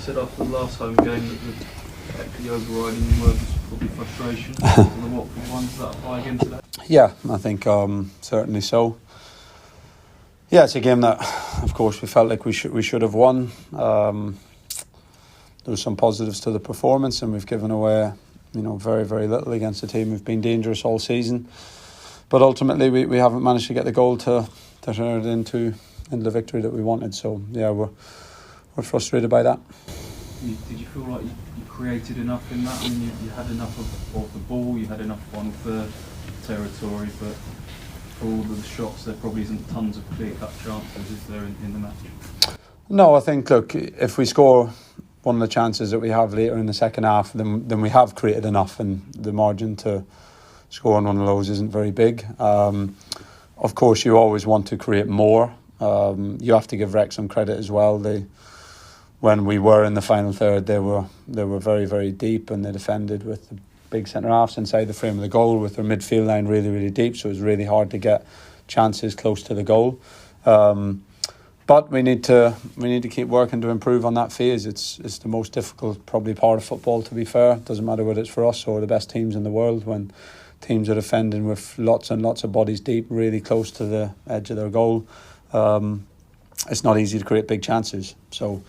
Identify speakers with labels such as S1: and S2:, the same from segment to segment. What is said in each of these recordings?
S1: said after the last home game that the overriding word was probably frustration. And the Watford one, does that apply again today?
S2: Yeah, I think certainly so. Yeah, it's a game that, of course, we felt like we should have won. There was some positives to the performance, and we've given away, very, very little against a team who've been dangerous all season. But ultimately, we haven't managed to get the goal to turn it into the victory that we wanted. So yeah, we're frustrated by that.
S1: Did you feel like you created enough in that? I mean, you had enough of the ball, you had enough final third territory, but for all of the shots, there probably isn't tons of clear-cut chances, is there, in the match?
S2: No, I think, look, if we score one of the chances that we have later in the second half, then we have created enough, and the margin to score on one of those isn't very big. Of course, you always want to create more. You have to give Wrexham credit as well. When we were in the final third, they were very, very deep, and they defended with the big centre-halves inside the frame of the goal with their midfield line really, really deep, so it was really hard to get chances close to the goal. But we need to keep working to improve on that phase. It's the most difficult probably part of football, to be fair. It doesn't matter whether it's for us or the best teams in the world, when teams are defending with lots and lots of bodies deep, really close to the edge of their goal. It's not easy to create big chances. So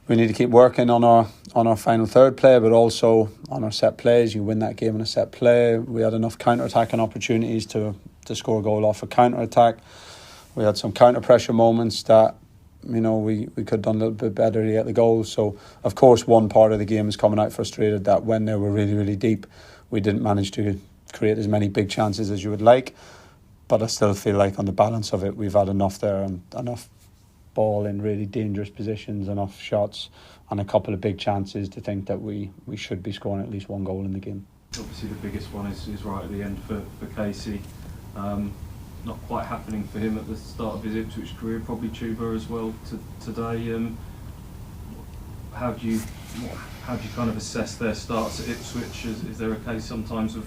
S2: we need to keep working on our final third play, but also on our set plays. You win that game in a set play. We had enough counter-attacking opportunities to score a goal off a counter-attack. We had some counter-pressure moments that we could have done a little bit better to get the goal. So, of course, one part of the game is coming out frustrated that when they were really, really deep, we didn't manage to create as many big chances as you would like. But I still feel like on the balance of it, we've had enough there, and enough ball in really dangerous positions, enough shots and a couple of big chances to think that we should be scoring at least one goal in the game.
S1: Obviously the biggest one is right at the end for Casey. Not quite happening for him at the start of his Ipswich career, probably Tuba as well today. How do you kind of assess their starts at Ipswich? Is there a case sometimes of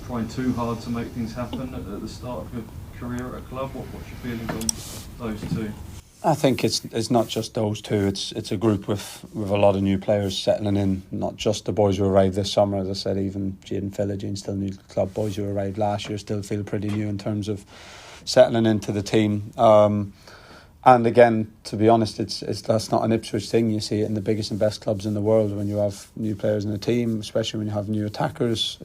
S1: trying too hard to make things happen at the start of your career at a club? What's your feelings on those two?
S2: I think it's not just those two. It's a group with a lot of new players settling in. Not just the boys who arrived this summer. As I said, even Jaden Philogene, still new to the club. Boys who arrived last year still feel pretty new in terms of settling into the team. And again, to be honest, that's not an Ipswich thing. You see it in the biggest and best clubs in the world when you have new players in the team, especially when you have new attackers.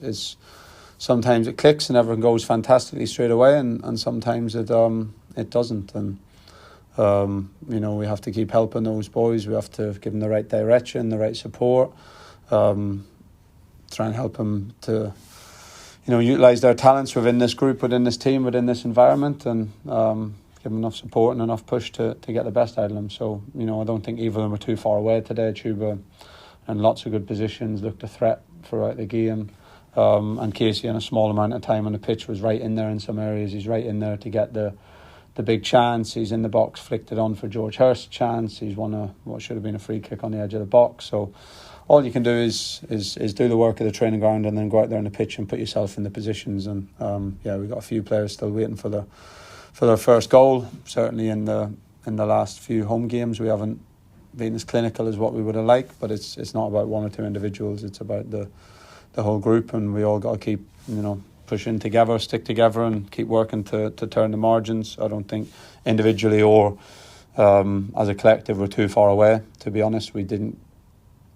S2: Sometimes it clicks and everyone goes fantastically straight away, and sometimes it doesn't. And we have to keep helping those boys. We have to give them the right direction, the right support, try and help them to utilise their talents within this group, within this team, within this environment, and give them enough support and enough push to get the best out of them. So I don't think either of them were too far away today. Tuba in lots of good positions, looked a threat throughout the game, and Casey in a small amount of time on the pitch was right in there in some areas. He's right in there to get the big chance. He's in the box, flicked it on for George Hurst's chance. He's won what should have been a free kick on the edge of the box. So all you can do is do the work of the training ground and then go out there on the pitch and put yourself in the positions. And we've got a few players still waiting for their first goal. Certainly in the last few home games we haven't been as clinical as what we would have liked, but it's not about one or two individuals. It's about the whole group, and we all got to keep pushing together, stick together, and keep working to turn the margins. I don't think individually or as a collective we're too far away. To be honest, we didn't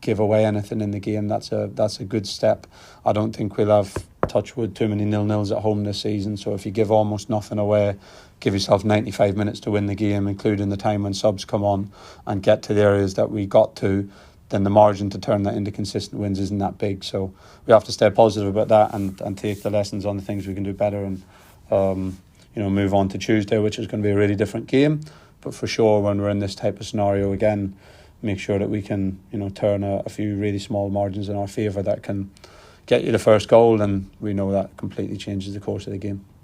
S2: give away anything in the game. That's a good step. I don't think we'll have, touch wood, too many 0-0s at home this season. So if you give almost nothing away, give yourself 95 minutes to win the game, including the time when subs come on, and get to the areas that we got to, then the margin to turn that into consistent wins isn't that big. So we have to stay positive about that and take the lessons on the things we can do better, and move on to Tuesday, which is going to be a really different game. But for sure, when we're in this type of scenario again, make sure that we can turn a few really small margins in our favour that can get you the first goal, and we know that completely changes the course of the game.